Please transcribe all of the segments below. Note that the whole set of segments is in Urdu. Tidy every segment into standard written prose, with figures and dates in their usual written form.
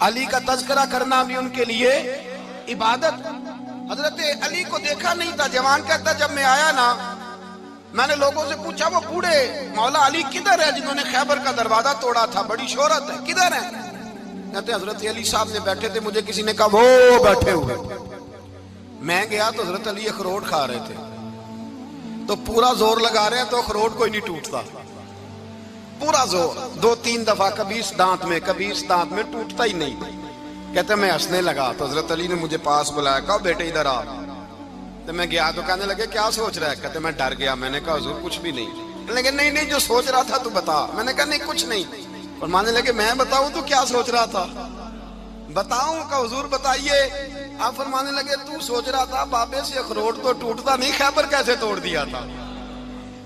علی کا تذکرہ کرنا بھی ان کے لیے عبادت۔ حضرت علی کو دیکھا نہیں تھا، جوان کہتا جب میں آیا نا میں نے لوگوں سے پوچھا وہ بوڑھے مولا علی کدھر ہے جنہوں نے خیبر کا دروازہ توڑا تھا، بڑی شہرت ہے، کدھر ہے؟ کہتے حضرت علی صاحب نے بیٹھے تھے، مجھے کسی نے کہا وہ بیٹھے ہوئے۔ میں گیا تو حضرت علی اخروٹ کھا رہے تھے، تو پورا زور لگا رہے ہیں تو اخروٹ کوئی نہیں ٹوٹتا، پورا زور 2-3 دفعہ، کبھی اس دانت میں کبھی اس دانت میں، ٹوٹتا ہی نہیں۔ کہتے میں ہنسنے لگا تو حضرت علی نے مجھے پاس بلایا، کہا بیٹے ادھر آ۔ تو میں گیا تو کہنے لگے کیا سوچ رہا ہے؟ کہتے میں ڈر گیا۔ میں نے کہا حضور کچھ بھی نہیں۔ لیکن نہیں جو سوچ رہا تھا تو بتا۔ میں نے کہا نہیں کچھ نہیں۔ فرمانے لگے میں بتاؤں تو کیا سوچ رہا تھا؟ بتاؤں؟ کہ حضور بتائیے۔ آپ فرمانے لگے تو سوچ رہا تھا بابے سے اخروٹ تو ٹوٹتا نہیں، خیبر کیسے توڑ دیا تھا؟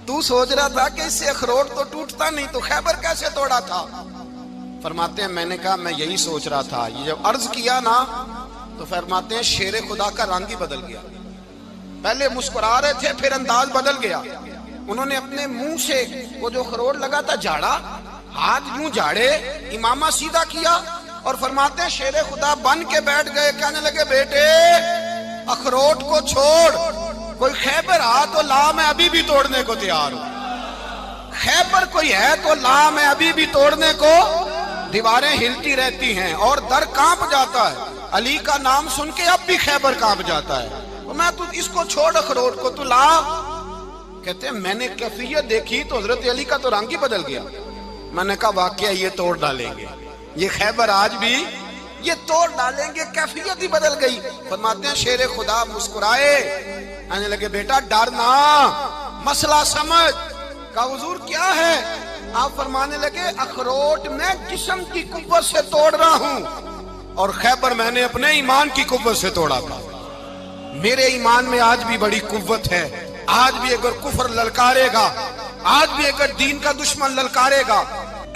تو سوچ رہا تھا کہ اس سے اخروٹ تو ٹوٹتا نہیں تو خیبر کیسے توڑا تھا؟ فرماتے ہیں میں نے کہا میں یہی سوچ رہا تھا۔ یہ جب عرض کیا نا تو فرماتے ہیں شیر خدا کا رنگ ہی بدل گیا، پہلے مسکرا رہے تھے پھر انداز بدل گیا۔ انہوں نے اپنے منہ سے وہ جو خروٹ لگا تھا جھاڑا، ہاتھ یوں جھاڑے، امامہ سیدھا کیا اور فرماتے ہیں شیر خدا بن کے بیٹھ گئے، کہنے لگے بیٹے اخروٹ کو چھوڑ، کوئی خیبر آ تو لا، میں ابھی بھی توڑنے کو تیار ہوں۔ خیبر کوئی ہے تو لا، میں ابھی بھی توڑنے کو۔ دیواریں ہلتی رہتی ہیں اور در کانپ جاتا ہے، علی کا نام سن کے اب بھی خیبر کانپ جاتا ہے۔ میں تو اس کو چھوڑ اخروٹ کو تو لا۔ کہتے ہیں میں نے کیفیت دیکھی تو حضرت علی کا تو رنگ ہی بدل گیا۔ میں نے کہا واقعہ یہ توڑ ڈالیں گے، یہ خیبر آج بھی یہ توڑ ڈالیں گے، کیفیت ہی بدل گئی۔ فرماتے ہیں شیر خدا مسکرائے، کہنے لگے بیٹا ڈرنا، مسئلہ سمجھ۔ کہا حضور کیا ہے؟ آپ فرمانے لگے اخروٹ میں جسم کی قوت سے توڑ رہا ہوں اور خیبر میں نے اپنے ایمان کی قوت سے توڑا تھا۔ میرے ایمان میں آج بھی بڑی قوت ہے، آج بھی اگر کفر للکارے گا، آج بھی اگر دین کا دشمن للکارے گا،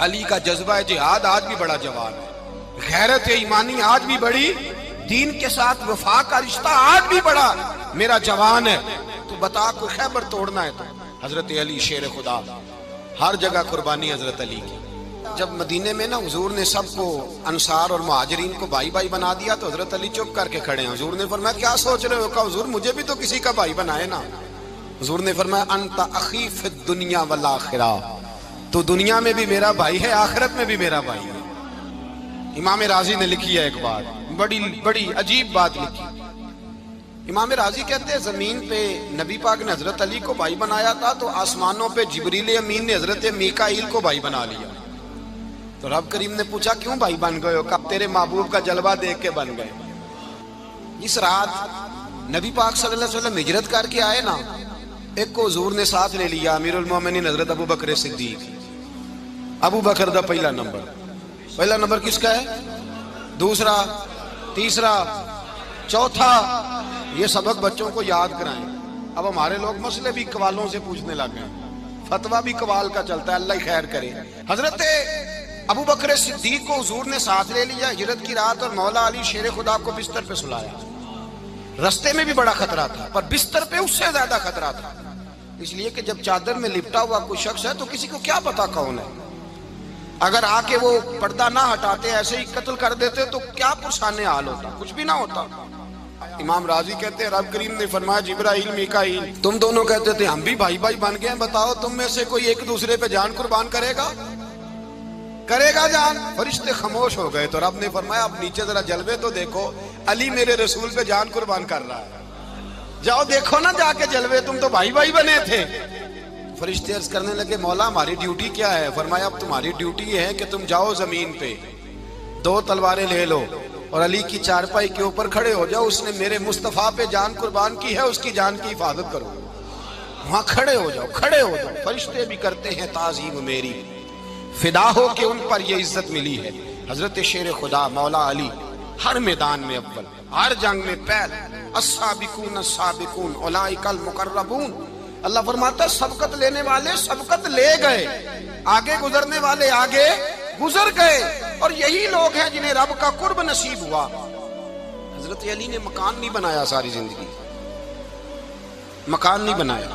علی کا جذبہ جہاد آج بھی بڑا جوان ہے، غیرت ایمانی آج بھی بڑی، دین کے ساتھ وفا کا رشتہ آج بھی بڑا میرا جوان ہے۔ تو بتا کو خیبر توڑنا ہے تو حضرت علی شیر خدا، ہر جگہ قربانی حضرت علی کی۔ جب مدینے میں نا حضور نے سب کو انصار اور مہاجرین کو بھائی بھائی بنا دیا تو حضرت علی چپ کر کے کھڑے ہیں۔ حضور نے فرمایا کیا سوچ رہے ہو؟ کہا حضور مجھے بھی تو کسی کا بھائی بنائے نا۔ حضور نے فرمایا انت اخی فی الدنیا والآخرہ، تو دنیا میں بھی میرا بھائی ہے، آخرت میں بھی میرا بھائی ہے۔ امام راضی نے لکھی ہے ایک بات، بڑی عجیب بات لکھی۔ امام راضی کہتے ہیں زمین پہ نبی پاک نے حضرت علی کو بھائی بنایا تھا تو آسمانوں پہ جبریل امین نے حضرت میکائیل کو بھائی بنا لیا۔ تو رب کریم نے پوچھا کیوں بھائی بن گئے ہو؟ کب تیرے محبوب کا جلوہ دیکھ کے بن گئے۔ اس رات نبی پاک صلی اللہ علیہ وسلم ہجرت کر کے آئے نا، ایک کو حضور نے ساتھ لے لیا، امیر المومنین حضرت ابو بکر صدیق۔ ابو بکر دا پہلا نمبر کس کا ہے؟ دوسرا، تیسرا، چوتھا۔ یہ سبق بچوں کو یاد کرائیں۔ اب ہمارے لوگ مسئلے بھی قوالوں سے پوچھنے لگ گئے، فتویٰ بھی قوال کا چلتا ہے، اللہ ہی خیر کرے۔ حضرت ابو بکر صدیق کو حضور نے ساتھ لے لیا ہجرت کی رات، اور مولا علی شیر خدا کو بستر پہ سلایا۔ رستے میں بھی بڑا خطرہ تھا پر بستر پہ اس سے زیادہ خطرہ تھا، اس لیے کہ جب چادر میں لپٹا ہوا کوئی شخص ہے تو کسی کو کیا پتا کون ہے، اگر آ کے وہ پردہ نہ ہٹاتے ایسے ہی قتل کر دیتے تو کیا پرسان حال ہوتا، کچھ بھی نہ ہوتا۔ امام راضی کہتے ہیں رب کریم نے فرمایا جبرائیل میکائیل تم دونوں کہتے تھے ہم بھی بھائی بھائی بن گئے، بتاؤ تم میں سے کوئی ایک دوسرے پہ جان قربان کرے گا جان؟ فرشتے خاموش ہو گئے تو رب نے فرمایا اب نیچے ذرا جلوے تو دیکھو، علی میرے رسول پہ جان قربان کر رہا ہے، جاؤ دیکھو نا جا کے جلوے، تم تو بھائی بھائی بنے تھے۔ فرشتے عرض کرنے لگے مولا ہماری ڈیوٹی کیا ہے؟ فرمایا اب تمہاری ڈیوٹی یہ ہے کہ تم جاؤ زمین پہ 2 تلواریں لے لو اور علی کی چارپائی کے اوپر کھڑے ہو جاؤ، اس نے میرے مصطفیٰ پہ جان قربان کی ہے، اس کی جان کی حفاظت کرو۔ وہاں کھڑے ہو جاؤ۔ فرشتے بھی کرتے ہیں تعظیم میری، فدا ہو کہ ان پر یہ عزت ملی ہے۔ حضرت شیر خدا مولا علی ہر میدان میں اول، ہر جنگ میں پہل، السابقون السابقون اولئک المقربون۔ اللہ فرماتا ہے سبقت لینے والے سبقت لے گئے، آگے گزرنے والے آگے گزر گئے، اور یہی لوگ ہیں جنہیں رب کا قرب نصیب ہوا۔ حضرت علی نے مکان نہیں بنایا، ساری زندگی مکان نہیں بنایا،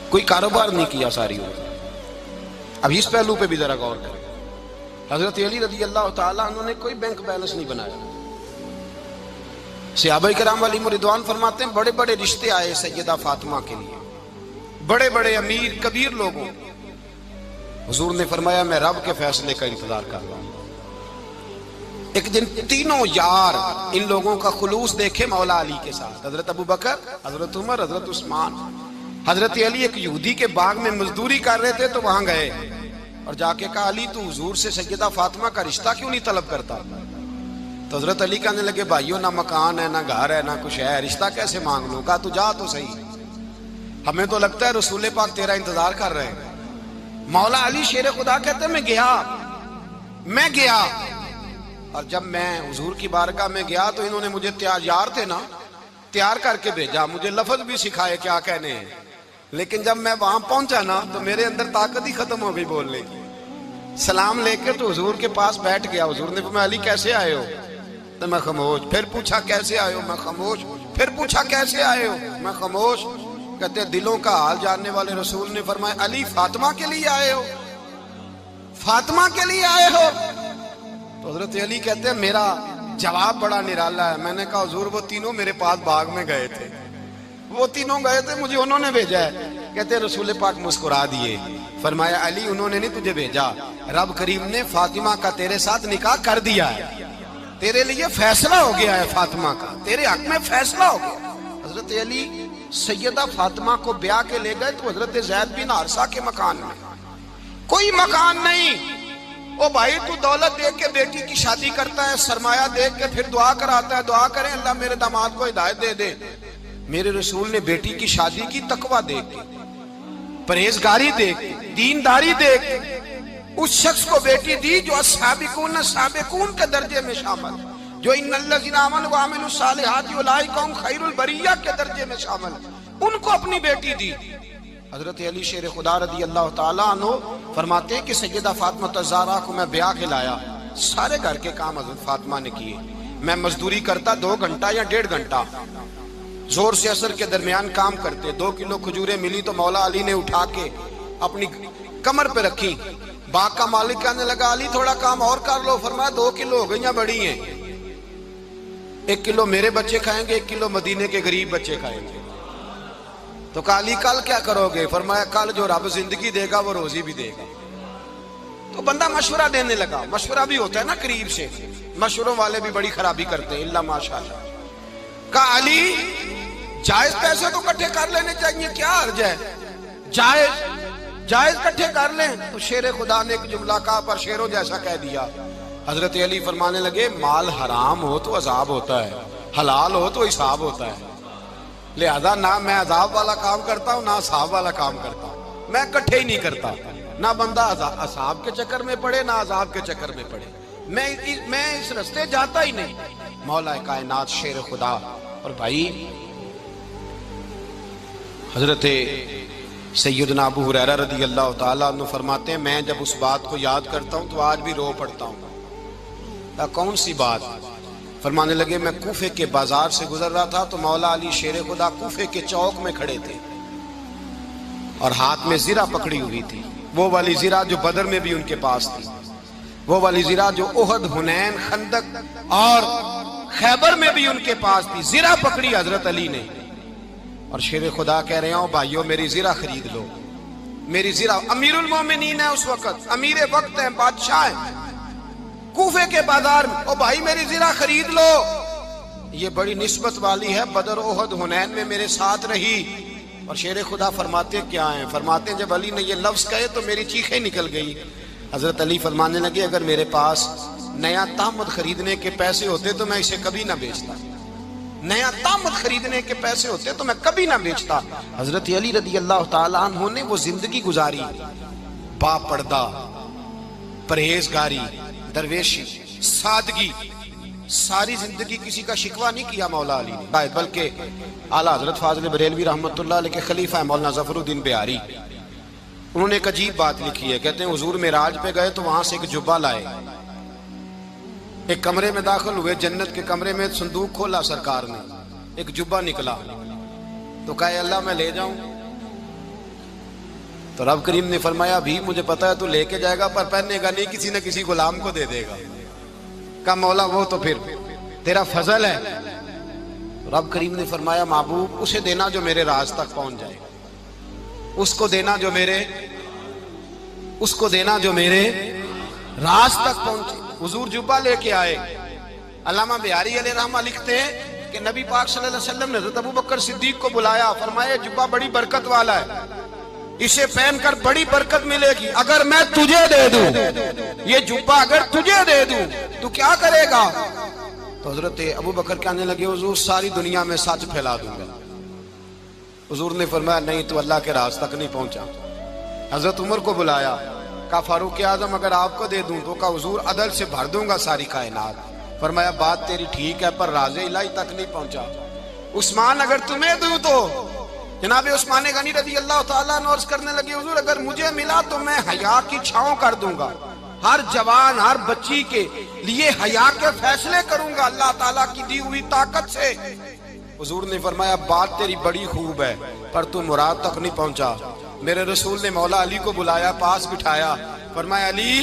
کوئی کاروبار نہیں کیا ساری عمر۔ اب اس پہلو پہ بھی ذرا غور کریں۔ حضرت علی رضی اللہ تعالیٰ عنہ نے کوئی بینک بیلنس نہیں بنایا. صحابہ کرام علیہم رضوان فرماتے ہیں بڑے بڑے رشتے آئے سیدہ فاطمہ کے لیے، بڑے بڑے امیر کبیر لوگوں. حضور نے فرمایا میں رب کے فیصلے کا انتظار کر رہا ہوں. ایک دن تینوں یار ان لوگوں کا خلوص دیکھے مولا علی کے ساتھ، حضرت ابو بکر، حضرت عمر، حضرت عثمان. حضرت علی ایک یہودی کے باغ میں مزدوری کر رہے تھے تو وہاں گئے اور جا کے کہا علی تو حضور سے سیدہ فاطمہ کا رشتہ کیوں نہیں طلب کرتا؟ تو حضرت علی کہنے لگے بھائیو نہ مکان ہے نہ گھر ہے نہ کچھ ہے، رشتہ کیسے مانگ لوں؟ کہا تو جا تو صحیح، ہمیں تو لگتا ہے رسول پاک تیرا انتظار کر رہے ہیں. مولا علی شیر خدا کہتے ہیں میں گیا اور جب میں حضور کی بارگاہ میں گیا تو انہوں نے مجھے یار تھے نا تیار کر کے بھیجا، مجھے لفظ بھی سکھائے کیا کہنے ہیں، لیکن جب میں وہاں پہنچا نا تو میرے اندر طاقت ہی ختم ہو گئی بولنے کی. سلام لے کے تو حضور کے پاس بیٹھ گیا. حضور نے فرمایا علی کیسے آئے ہو؟ تو میں خاموش. پھر پوچھا کیسے آئے ہو؟ میں خاموش. پھر پوچھا کیسے آئے ہو؟ میں خاموش. کہتے ہیں دلوں کا حال جاننے والے رسول نے فرمایا علی فاطمہ کے لیے آئے ہو؟ فاطمہ کے لیے آئے ہو؟ تو حضرت علی کہتے ہیں میرا جواب بڑا نرالا ہے. میں نے کہا حضور وہ تینوں میرے پاس باغ میں گئے تھے، وہ تینوں گئے تھے، مجھے انہوں نے بھیجا ہے. کہتے ہیں رسول پاک مسکرا دیے، فرمایا علی انہوں نے نہیں تجھے بھیجا، رب کریم نے فاطمہ کا تیرے ساتھ نکاح کر دیا ہے، تیرے لیے فیصلہ ہو گیا ہے، فاطمہ کا تیرے حق میں فیصلہ ہو گیا. حضرت علی سیدہ فاطمہ کو بیاہ کے لے گئے تو حضرت زید بن حارثہ کے مکان میں کوئی مکان نہیں. او بھائی تو دولت دیکھ کے بیٹی کی شادی کرتا ہے، سرمایہ دیکھ کے پھر دعا کراتا ہے، دعا کریں اللہ میرے داماد کو ہدایت دے دے. میرے رسول نے بیٹی کی شادی کی تقوی دیکھ کے، پرہیزگاری دیکھ کے، دینداری دیکھ کے اس شخص کو بیٹی دی جو سابقون کے درجے میں شامل، جو ان الذین آمنوا وعملوا الصالحات اولئک هم خیر البریہ کے درجے میں شامل، ان کو اپنی بیٹی دی. حضرت علی شیر خدا رضی اللہ تعالیٰ عنہ فرماتے ہیں کہ سیدہ فاطمہ الزہرا کو میں بیاہ کے لایا، سارے گھر کے کام حضرت فاطمہ نے کیے. میں مزدوری کرتا 2 گھنٹہ یا 1.5 گھنٹہ، زور سے عصر کے درمیان کام کرتے. 2 کلو کھجوریں ملی تو مولا علی نے اٹھا کے اپنی کمر پہ رکھی. باغ کا مالک کہنے لگا علی تھوڑا کام اور کر لو. فرمایا 2 کلو ہو گئیں بڑی ہیں، 1 کلو میرے بچے کھائیں گے، 1 کلو مدینے کے غریب بچے کھائیں گے. تو کہا علی کل کیا کرو گے؟ فرمایا کل جو رب زندگی دے گا وہ روزی بھی دے گا. تو بندہ مشورہ دینے لگا. مشورہ بھی ہوتا ہے نا قریب سے، مشوروں والے بھی بڑی خرابی کرتے ہیں، اللہ ماشاءاللہ. کہا علی جائز پیسے تو کٹھے کر لینے چاہیے، کیا حرج ہے، جائز کٹھے کر لیں. تو شیر خدا نے ایک جملہ کہا پر شیروں جیسا کہہ دیا. حضرت علی فرمانے لگے مال حرام ہو تو عذاب ہوتا ہے، حلال ہو تو حساب ہوتا ہے، لہذا نہ میں عذاب والا کام کرتا ہوں نہ حساب والا کام کرتا ہوں، میں کٹھے ہی نہیں کرتا. نہ بندہ حساب کے چکر میں پڑے نہ عذاب کے چکر میں پڑے، میں اس رستے جاتا ہی نہیں. مولا کائنات شیر خدا. اور بھائی حضرت سیدنا ابو ہریرہ رضی اللہ تعالیٰ عنہ فرماتے ہیں میں جب اس بات کو یاد کرتا ہوں تو آج بھی رو پڑتا ہوں. کون سی بات؟ فرمانے لگے میں کوفے کے بازار سے گزر رہا تھا تو مولا علی شیر خدا کوفے کے چوک میں کھڑے تھے اور ہاتھ میں زرہ پکڑی ہوئی تھی، وہ والی زرہ جو بدر میں بھی ان کے پاس تھی، وہ والی زرہ جو احد، حنین، خندق اور خیبر میں بھی ان کے پاس تھی. زرہ پکڑی حضرت علی نے اور شیر خدا کہہ رہے ہوں بھائیو میری زرہ خرید لو. میری زرہ، امیر المومنین ہے اس وقت، امیر وقت ہے، بادشاہ ہے، کوفے کے بازار میں. او بھائی میری زرہ خرید لو، یہ بڑی نسبت والی ہے، بدر، احد، حنین میں میرے ساتھ رہی. اور شیر خدا فرماتے کیا ہیں؟ فرماتے ہیں جب علی نے یہ لفظ کہے تو میری چیخیں نکل گئی. حضرت علی فرمانے لگے اگر میرے پاس نیا تامد خریدنے کے پیسے ہوتے تو میں اسے کبھی نہ بیچتا، نیا تامد خریدنے کے پیسے ہوتے تو میں کبھی نہ بیچتا. حضرت علی رضی اللہ تعالیٰ عنہ نے وہ زندگی گزاری، با پردہ، پرہیزگاری، درویشی، سادگی، ساری زندگی کسی کا شکوہ نہیں کیا مولا علی نے، بلکہ اعلیٰ حضرت فاضل بریلوی رحمۃ اللہ علیہ کے خلیفہ مولانا ظفر الدین بہاری، انہوں نے ایک عجیب بات لکھی ہے. کہتے ہیں حضور معراج پہ گئے تو وہاں سے ایک جبہ لائے، ایک کمرے میں داخل ہوئے، جنت کے کمرے میں صندوق کھولا سرکار نے، ایک جبہ نکلا تو کہا اللہ میں لے جاؤں؟ تو رب کریم نے فرمایا بھی مجھے پتا ہے تو لے کے جائے گا پر پہننے گا نہیں، کسی نہ کسی غلام کو دے دے گا۔ کہا مولا وہ تو پھر تیرا فضل ہے۔ رب کریم نے فرمایا محبوب اسے دینا جو میرے راز تک پہنچ جائے، اس کو دینا جو میرے راز تک پہنچے۔ حضور جبہ لے کے آئے۔ علامہ بہاری علیہ رحمہ لکھتے ہیں کہ نبی پاک صلی اللہ علیہ وسلم نے حضرت ابوبکر صدیق کو بلایا، فرمایا جبہ بڑی برکت والا ہے، اسے پہن کر بڑی برکت ملے گی، اگر میں تجھے دے دوں یہ جبہ، اگر تجھے دے دوں تو کیا کرے گا؟ تو حضرت ابوبکر کہنے لگے حضور ساری دنیا میں سچ پھیلا دوں گا۔ حضور نے فرمایا نہیں تو اللہ کے راز تک نہیں پہنچا۔ حضرت عمر کو بلایا، کہا فاروق اعظم اگر آپ کو دے دوں تو کہا حضور عدل سے بھر دوں گا ساری کائنات۔ فرمایا بات تیری ٹھیک ہے پر راز الہی تک نہیں پہنچا۔ عثمان اگر تمہیں دوں تو جناب عثمان غنی رضی اللہ تعالیٰ عنہ عرض کرنے لگے حضور اگر مجھے ملا تو میں حیا کی چھاؤں کر دوں گا، ہر جوان ہر بچی کے لیے حیا کے فیصلے کروں گا اللہ تعالیٰ کی دی ہوئی طاقت سے۔ حضور نے فرمایا بات تیری بڑی خوب ہے پر تو مراد تک نہیں پہنچا۔ میرے رسول نے مولا علی کو بلایا، پاس بٹھایا، فرمایا علی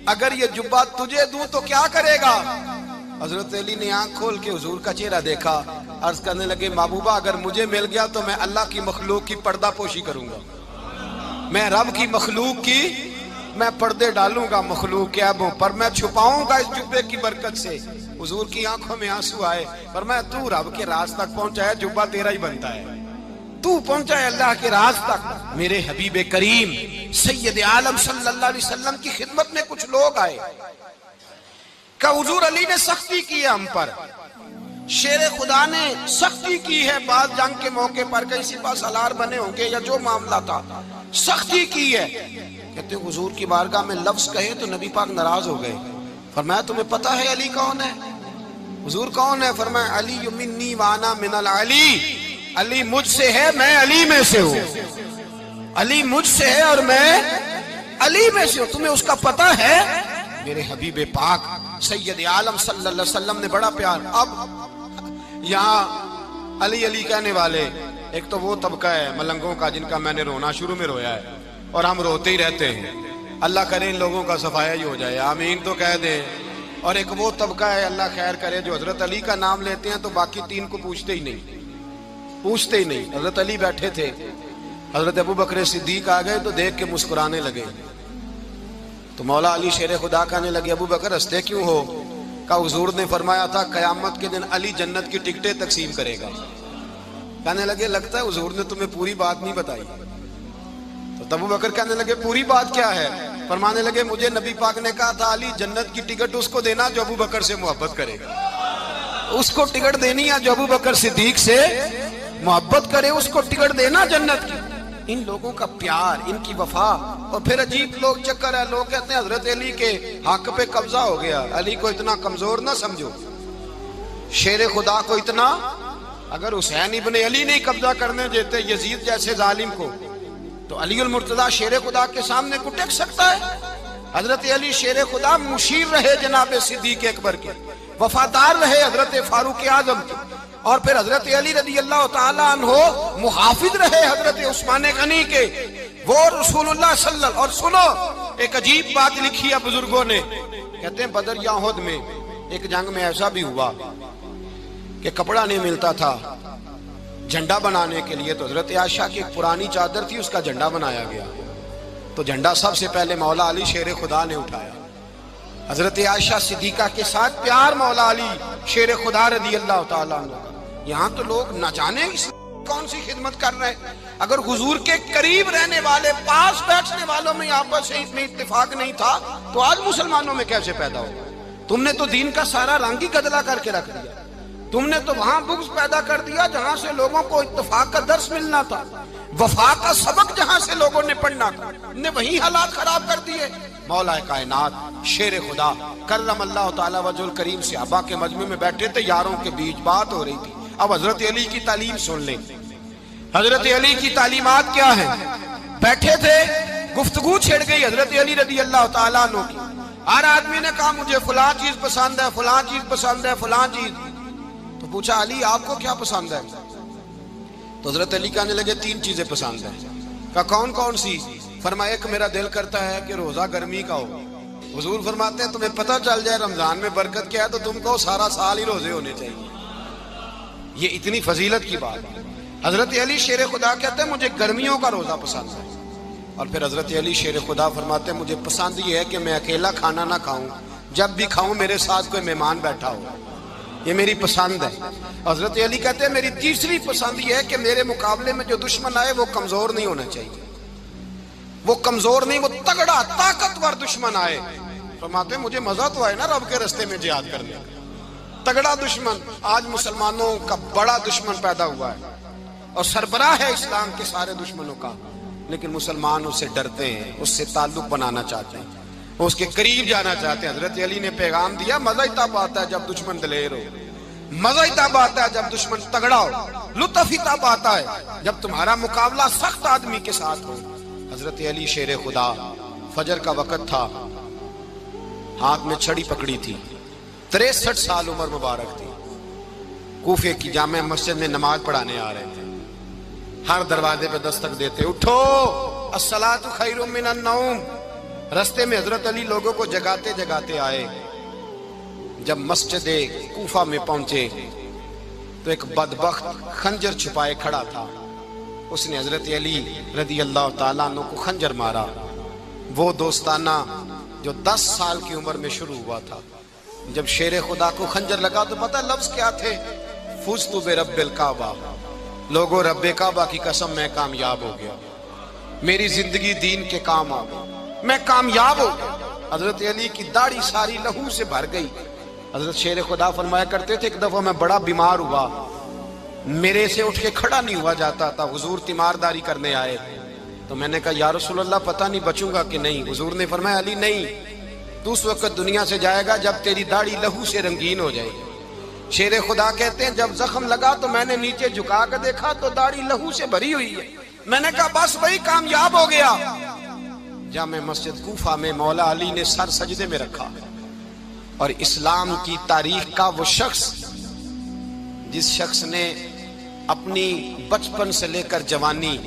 اگر یہ جبہ تجھے دوں تو کیا کرے گا؟ حضرت علی نے آنکھ کھول کے حضور کا چہرہ دیکھا، عرض کرنے لگے محبوبہ اگر مجھے مل گیا تو میں اللہ کی مخلوق کی پردہ پوشی کروں گا، میں رب کی مخلوق کی میں پردے ڈالوں گا مخلوق کے عیبوں پر، میں چھپاؤں گا اس جبے کی برکت سے۔ حضور کی آنکھوں میں آنسو آئے، فرمایا تو رب کے راز تک پہنچا ہے، جبہ تیرا ہی بنتا ہے، تو پہنچا ہے اللہ کے راز تک۔ میرے حبیب کریم سید عالم صلی اللہ علیہ وسلم کی خدمت میں کچھ لوگ آئے کہ حضور علی نے سختی کی ہے ہم پر، شیر خدا نے سختی کی ہے، بعض جنگ کے موقع پر کئی سپاہ سالار بنے ہوں گے یا جو معاملہ تھا سختی کی ہے۔ کہتے ہیں حضور کی بارگاہ میں لفظ کہے تو نبی پاک ناراض ہو گئے۔ فرمایا تمہیں پتہ ہے علی کون ہے؟ حضور کون ہے؟ فرمایا علی منی وانا من العلی، علی مجھ سے ہے میں علی میں سے ہوں، علی مجھ سے ہے اور میں علی میں سے ہوں، تمہیں اس کا پتہ ہے؟ میرے حبیب پاک سید عالم صلی اللہ علیہ وسلم نے بڑا پیار۔ اب یہاں علی علی کہنے والے ایک تو وہ طبقہ ہے ملنگوں کا جن کا میں نے رونا شروع میں رویا ہے اور ہم روتے ہی رہتے ہیں، اللہ کرے ان لوگوں کا صفایا ہی ہو جائے، آمین تو کہہ دیں۔ اور ایک وہ طبقہ ہے اللہ خیر کرے جو حضرت علی کا نام لیتے ہیں تو باقی تین کو پوچھتے ہی نہیں۔ حضرت علی بیٹھے تھے، حضرت ابوبکر صدیق آ گئے تو دیکھ کے مسکرانے لگے، تو مولا علی شیر خدا کہنے لگے ابوبکر ہنستے کیوں ہو؟ کہا حضور نے فرمایا تھا قیامت کے دن علی جنت کی ٹکٹیں تقسیم کرے گا۔ کہنے لگے لگتا ہے حضور نے تمہیں پوری بات نہیں بتائی۔ تو ابوبکر کہنے لگے پوری بات کیا ہے؟ فرمانے لگے مجھے نبی پاک نے کہا تھا علی جنت کی ٹکٹ اس کو دینا جو ابوبکر سے محبت کرے گا، اس کو ٹکٹ دینی ہے جو ابوبکر صدیق سے محبت کرے، اس کو ٹکٹ دینا جنت کی۔ ان لوگوں کا پیار، ان کی وفا۔ اور پھر عجیب لوگ چکر ہے، لوگ کہتے ہیں حضرت علی کے حق پہ قبضہ ہو گیا، علی کو اتنا کمزور نہ سمجھو، شیر خدا کو اتنا، اگر حسین ابن علی نہیں قبضہ کرنے دیتے یزید جیسے ظالم کو تو علی المرتضیٰ شیر خدا کے سامنے کو ٹک سکتا ہے؟ حضرت علی شیر خدا مشیر رہے جناب صدیق اکبر کے، وفادار رہے حضرت فاروق اعظم کے، اور پھر حضرت علی رضی اللہ تعالیٰ عنہ محافظ رہے حضرت عثمان غنی کے، وہ رسول اللہ صلی اللہ علیہ وسلم۔ اور سنو ایک عجیب بات لکھی ہے بزرگوں نے، کہتے ہیں بدر یا احد میں ایک جنگ میں ایسا بھی ہوا کہ کپڑا نہیں ملتا تھا جھنڈا بنانے کے لیے، تو حضرت عائشہ کی ایک پرانی چادر تھی، اس کا جھنڈا بنایا گیا، تو جھنڈا سب سے پہلے مولا علی شیر خدا نے اٹھایا۔ حضرت عائشہ صدیقہ کے ساتھ پیار مولا علی شیر خدا رضی اللہ تعالیٰ عنہ۔ یہاں تو لوگ نہ جانے کون سی خدمت کر رہے ہیں، اگر حضور کے قریب رہنے والے پاس بیٹھنے والوں میں آپس سے اتنی اتفاق نہیں تھا تو آج مسلمانوں میں کیسے پیدا ہو؟ تم نے تو دین کا سارا رنگ ہی گدلا کر کے رکھ دیا، تم نے تو وہاں بغض پیدا کر دیا جہاں سے لوگوں کو اتفاق کا درس ملنا تھا، وفا کا سبق جہاں سے لوگوں نے پڑھنا تھا، نے وہی حالات خراب کر دیے۔ مولا کائنات شیر خدا کرم اللہ تعالیٰ وجہ الکریم صحابہ کے مجمع میں بیٹھے تھے، یاروں کے بیچ بات ہو رہی تھی۔ اب حضرت علی کی تعلیم سن لیں، حضرت علی کی تعلیمات کیا ہیں؟ بیٹھے تھے، گفتگو چھڑ گئی حضرت علی رضی اللہ تعالیٰ عنہ کی، ہر آدمی نے کہا مجھے فلاں چیز پسند ہے، فلاں چیز پسند ہے، فلاں چیز۔ تو پوچھا علی آپ کو کیا پسند ہے؟ تو حضرت علی کہنے لگے تین چیزیں پسند ہیں۔ کہا کون کون سی؟ فرمایا ایک میرا دل کرتا ہے کہ روزہ گرمی کا ہو. حضور فرماتے ہیں تمہیں پتہ چل جائے رمضان میں برکت کیا ہے تو تم کو سارا سال ہی روزے ہونے چاہیے. یہ اتنی فضیلت کی بات ہے. حضرت علی شیر خدا کہتے ہیں مجھے گرمیوں کا روزہ پسند ہے. اور پھر حضرت علی شیر خدا فرماتے ہیں مجھے پسند یہ ہے کہ میں اکیلا کھانا نہ کھاؤں, جب بھی کھاؤں میرے ساتھ کوئی مہمان بیٹھا ہو, یہ میری پسند ہے. حضرت علی کہتے ہیں میری تیسری پسند یہ ہے کہ میرے مقابلے میں جو دشمن آئے وہ کمزور نہیں ہونا چاہیے, وہ کمزور نہیں, وہ تگڑا طاقتور دشمن آئے. فرماتے ہیں مجھے مزہ تو آئے نا رب کے رستے میں جہاد کرنے کا. تگڑا دشمن, آج مسلمانوں کا بڑا دشمن پیدا ہوا ہے اور سربراہ ہے اسلام کے سارے دشمنوں کا, لیکن مسلمان اس سے ڈرتے ہیں, اس سے تعلق بنانا چاہتے ہیں, اس کے قریب جانا چاہتے ہیں. حضرت علی نے پیغام دیا مزہ ہی تب آتا ہے جب دشمن دلیر ہو, مزہ ہی تب آتا ہے جب دشمن تگڑا ہو, لطف ہی تب آتا ہے جب تمہارا مقابلہ سخت آدمی کے ساتھ ہو. حضرت علی شیر خدا, فجر کا وقت تھا, ہاتھ میں چھڑی پکڑی تھی, 63 سال عمر مبارک تھی, کوفے کی جامع مسجد میں نماز پڑھانے آ رہے تھے. ہر دروازے پہ دستک دیتے, اٹھو الصلاۃ خیر من النوم. رستے میں حضرت علی لوگوں کو جگاتے جگاتے آئے. جب مسجد کوفہ میں پہنچے تو ایک بدبخت خنجر چھپائے کھڑا تھا. اس نے حضرت علی رضی اللہ تعالیٰ عنہ کو خنجر مارا. وہ دوستانہ جو 10 سال کی عمر میں شروع ہوا تھا. جب شیر خدا کو خنجر لگا تو پتہ لفظ کیا تھے؟ فزت برب الکعبہ. لوگوں رب کعبہ کی قسم میں کامیاب ہو گیا, میری زندگی دین کے کام آ گئی, میں کامیاب ہو گیا. حضرت علی کی داڑھی ساری لہو سے بھر گئی. حضرت شیر خدا فرمایا کرتے تھے ایک دفعہ میں بڑا بیمار ہوا, میرے سے اٹھ کے کھڑا نہیں ہوا جاتا تھا. حضور تیمارداری کرنے آئے تو میں نے کہا یا رسول اللہ پتہ نہیں بچوں گا کہ نہیں. حضور نے فرمایا علی نہیں, تو اس وقت دنیا سے جائے گا جب تیری داڑھی لہو سے رنگین ہو جائے گی. شیر خدا کہتے ہیں جب زخم لگا تو میں نے نیچے جھکا کر دیکھا تو داڑھی لہو سے بھری ہوئی ہے. میں نے کہا بس وہی کامیاب ہو گیا. جامع مسجد کوفہ میں مولا علی نے سر سجدے میں رکھا اور اسلام کی تاریخ کا وہ شخص جس شخص نے اپنی بچپن سے لے کر جوانی,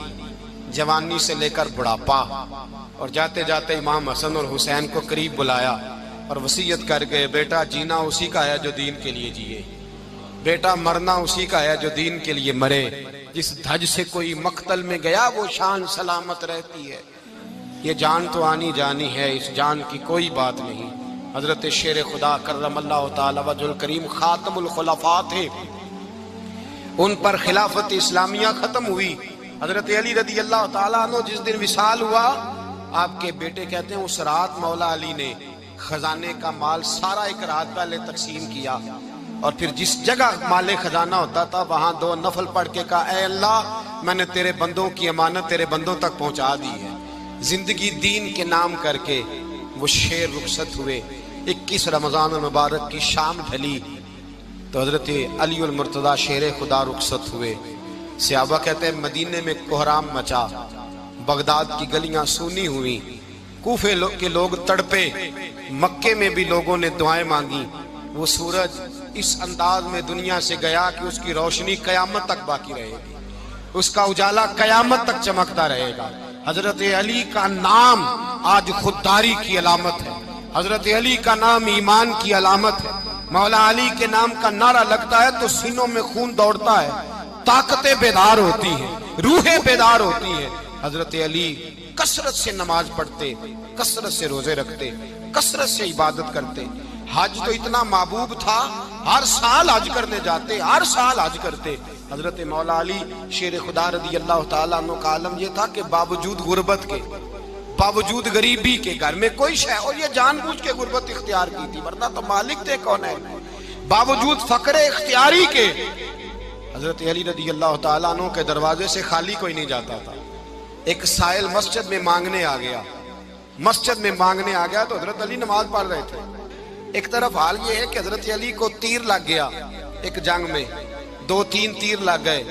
جوانی سے لے کر بڑھاپا, اور جاتے جاتے امام حسن اور حسین کو قریب بلایا اور وصیت کر گئے بیٹا جینا اسی کا ہے جو دین کے لیے جیے, بیٹا مرنا اسی کا ہے جو دین کے لیے مرے. جس دھج سے کوئی مقتل میں گیا وہ شان سلامت رہتی ہے. یہ جان تو آنی جانی ہے, اس جان کی کوئی بات نہیں. حضرت شیر خدا کرم اللہ تعالی وجہ الکریم خاتم الخلفاء تھے, ان پر خلافت اسلامیہ ختم ہوئی. حضرت علی رضی اللہ تعالیٰ عنہ جس دن وصال ہوا, آپ کے بیٹے کہتے ہیں اس رات مولا علی نے خزانے کا مال سارا ایک رات پہلے تقسیم کیا, اور پھر جس جگہ مال خزانہ ہوتا تھا وہاں 2 نفل پڑھ کے کہا اے اللہ میں نے تیرے بندوں کی امانت تیرے بندوں تک پہنچا دی ہے. زندگی دین کے نام کر کے وہ شیر رخصت ہوئے. 21 رمضان المبارک کی شام ڈھلی تو حضرت علی المرتضیٰ شیر خدا رخصت ہوئے. صحابہ کہتے ہیں مدینے میں کوہرام مچا, بغداد کی گلیاں سونی ہوئی, کوفے کے لوگ تڑپے, مکے میں بھی لوگوں نے دعائیں مانگی. وہ سورج اس انداز میں دنیا سے گیا کہ اس کی روشنی قیامت تک باقی رہے گی, اس کا اجالا قیامت تک چمکتا رہے گا. حضرت علی کا نام آج خودداری کی علامت ہے, حضرت علی کا نام ایمان کی علامت ہے. مولا علی کے نام کا نعرہ لگتا ہے تو سینوں میں خون دوڑتا ہے, طاقتیں بیدار ہوتی ہیں, روحیں بیدار ہوتی ہیں. حضرت علی کثرت سے نماز پڑھتے, کثرت سے روزے رکھتے, کثرت سے عبادت کرتے. حج تو اتنا محبوب تھا, ہر سال حج کرنے جاتے, ہر سال حج کرتے. حضرت مولا علی شیر خدا رضی اللہ تعالیٰ عنہ کا عالم یہ تھا کہ باوجود غربت کے, باوجود غریبی کے, گھر میں کوئی شے, اور یہ جان بوجھ کے غربت اختیار کی تھی ورنہ تو مالک تھے کون ہے, باوجود فقر اختیاری کے حضرت علی رضی اللہ تعالیٰ عنہ کے دروازے سے خالی کوئی نہیں جاتا تھا. ایک سائل مسجد میں مانگنے آ گیا, مسجد میں مانگنے آ گیا تو حضرت علی نماز پڑھ رہے تھے. ایک طرف حال یہ ہے کہ حضرت علی کو تیر لگ گیا ایک جنگ میں, 2-3 تیر لگ گئے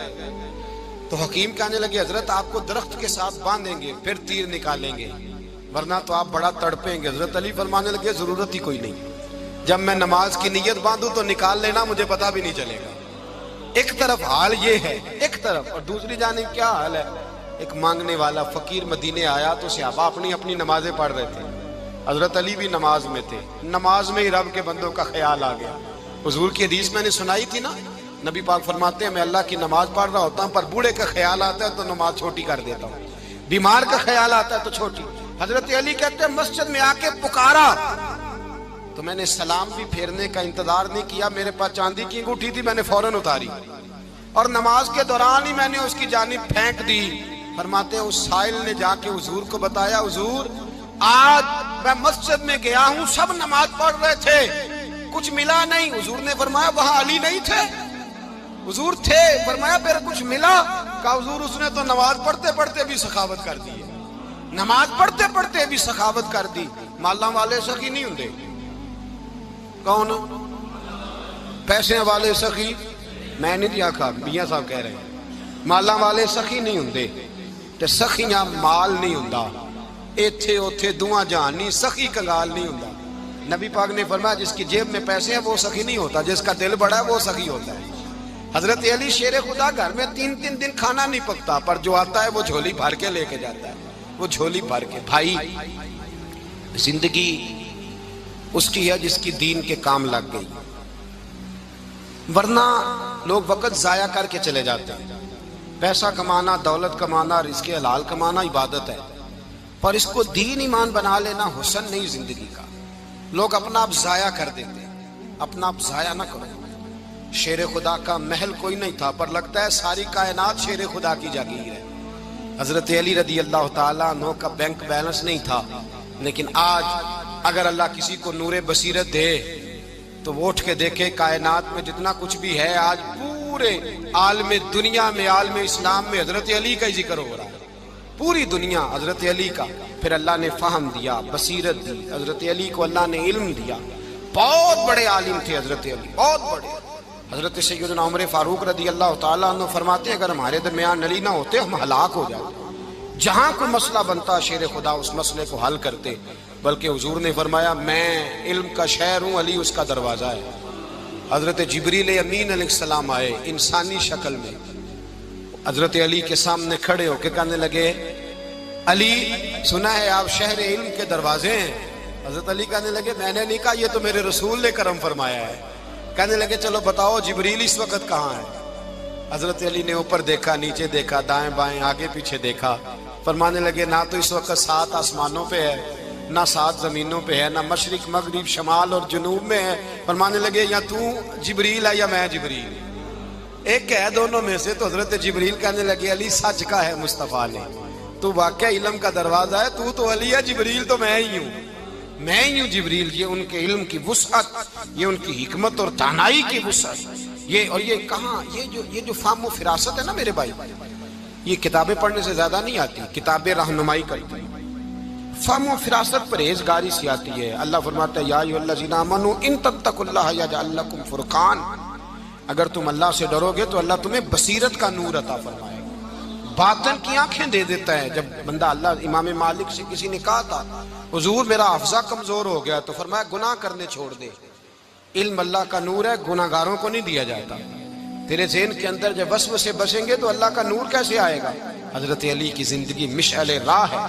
تو حکیم کہنے لگے حضرت آپ کو درخت کے ساتھ باندھیں گے پھر تیر نکالیں گے ورنہ تو آپ بڑا تڑپیں گے. حضرت علی فرمانے لگے ضرورت ہی کوئی نہیں, جب میں نماز کی نیت باندھوں تو نکال لینا, مجھے پتہ بھی نہیں چلے گا. ایک طرف حال یہ ہے, ایک طرف, اور دوسری جانب کیا حال ہے, ایک مانگنے والا فقیر مدینے آیا تو صحابہ اپنی اپنی نمازیں پڑھ رہے تھے، حضرت علی بھی نماز میں تھے، نماز میں ہی رب کے بندوں کا خیال آ گیا۔ حضور کی حدیث میں نے سنائی تھی نا، نبی پاک فرماتے ہیں میں اللہ کی نماز پڑھ رہا ہوتا ہوں پر بوڑھے کا خیال آتا ہے تو نماز چھوٹی کر دیتا ہوں، بیمار کا خیال آتا ہے تو چھوٹی۔ حضرت علی کہتے ہیں مسجد میں آ کے پکارا تو میں نے سلام بھی پھیرنے کا انتظار نہیں کیا، میرے پاس چاندی کی انگوٹھی تھی، میں نے فوراً اتاری اور نماز کے دوران ہی میں نے اس کی جانب پھینک دی۔ فرماتے ہیں اس سائل نے جا کے حضور کو بتایا، حضور آج میں مسجد میں گیا ہوں، سب نماز پڑھ رہے تھے، کچھ ملا نہیں۔ حضور نے فرمایا وہاں علی نہیں تھے؟ حضور تھے۔ فرمایا پھر کچھ ملا؟ کہا حضور اس نے تو نماز پڑھتے پڑھتے بھی سخاوت کر دی، نماز پڑھتے پڑھتے بھی سخاوت کر دی۔ مالاں والے سخی نہیں ہوندے؟ کون؟ پیسے والے سخی؟ میں نہیں دیا کہا، میاں صاحب کہہ رہے ہیں مالاں والے سخی نہیں ہوندے، تے سخیاں مال نہیں ہوندا، ایتھے اوتھے دعا جہان نہیں، سخی کنگال نہیں ہوندا۔ نبی پاک نے فرمایا جس کی جیب میں پیسے ہیں وہ سخی نہیں ہوتا، جس کا دل بڑا ہے وہ سخی ہوتا ہے۔ حضرت علی شیر خدا گھر میں 3 دن کھانا نہیں پکتا، پر جو آتا ہے وہ جھولی بھر کے لے کے جاتا ہے، وہ جھولی بھر کے۔ بھائی زندگی اس کی ہے جس کی دین کے کام لگ گئی، ورنہ لوگ وقت ضائع کر کے چلے جاتے ہیں۔ پیسہ کمانا، دولت کمانا، رزق حلال کمانا عبادت ہے، پر اس کو دین ایمان بنا لینا حسن نہیں زندگی کا۔ لوگ اپنا آپ ضائع کر دیتے ہیں، اپنا آپ ضائع نہ کرو۔ شیر خدا کا محل کوئی نہیں تھا، پر لگتا ہے ساری کائنات شیر خدا کی جاگیر ہے۔ حضرت علی رضی اللہ تعالیٰ عنہ کا بینک بیلنس نہیں تھا، لیکن آج اگر اللہ کسی کو نور بصیرت دے تو وہ اٹھ کے دیکھے کائنات میں جتنا کچھ بھی ہے، آج پورے عالم دنیا میں، عالم اسلام میں حضرت علی کا ہی ذکر ہو رہا ہے، پوری دنیا حضرت علی کا۔ پھر اللہ نے فہم دیا، بصیرت دی، حضرت علی کو اللہ نے علم دیا۔ بہت بڑے عالم تھے حضرت علی، بہت بڑے۔ حضرت سیدنا عمر فاروق رضی اللہ تعالیٰ عنہ فرماتے ہیں اگر ہمارے درمیان علی نہ ہوتے ہم ہلاک ہو جاتے، جہاں کوئی مسئلہ بنتا شیر خدا اس مسئلے کو حل کرتے۔ بلکہ حضور نے فرمایا میں علم کا شہر ہوں، علی اس کا دروازہ ہے۔ حضرت جبریل امین علیہ السلام آئے انسانی شکل میں، حضرت علی کے سامنے کھڑے ہو کے کہنے لگے علی سنا ہے آپ شہر علم کے دروازے ہیں؟ حضرت علی کہنے لگے میں نے نہیں کہا، یہ تو میرے رسول نے کرم فرمایا ہے۔ کہنے لگے چلو بتاؤ جبریل اس وقت کہاں ہے؟ حضرت علی نے اوپر دیکھا، نیچے دیکھا، دائیں بائیں آگے پیچھے دیکھا، فرمانے لگے نہ تو اس وقت 7 آسمانوں پہ ہے، نہ 7 زمینوں پہ ہے، نہ مشرق مغرب شمال اور جنوب میں ہے۔ فرمانے لگے یا تو جبریل ہے یا میں جبریل، ایک ہے دونوں میں سے۔ تو حضرت جبریل کہنے لگے علی سچ کا ہے مصطفیٰ نے، تو واقعہ علم کا دروازہ ہے، تو علی ہے، جبریل تو میں ہی ہوں، میں ہی ہوں جبریل۔ یہ ان کے علم کی وسعت، یہ ان کی حکمت اور دانائی کی وسعت، یہ کہاں یہ جو فہم و فراست ہے نا میرے بھائی، یہ کتابیں پڑھنے سے زیادہ نہیں آتی، کتابیں رہنمائی کرتی، فہم و فراست پرہیزگاری سے آتی ہے۔ اللہ فرماتا ہے یا ایھا الذین آمنوا ان تتقوا اللہ یجعل لکم فرقان، اگر تم اللہ سے ڈرو گے تو اللہ تمہیں بصیرت کا نور عطا فرمائے گا، باطن کی آنکھیں دے دیتا ہے۔ جب بندہ اللہ، امام مالک سے کسی نے کہا تھا حضور میرا حافظہ کمزور ہو گیا، تو فرمایا گناہ کرنے چھوڑ دے، علم اللہ کا نور ہے، گناہ گاروں کو نہیں دیا جاتا۔ تیرے ذہن کے اندر جب وسوسے بسیں گے تو اللہ کا نور کیسے آئے گا؟ حضرت علی کی زندگی مشعل راہ ہے۔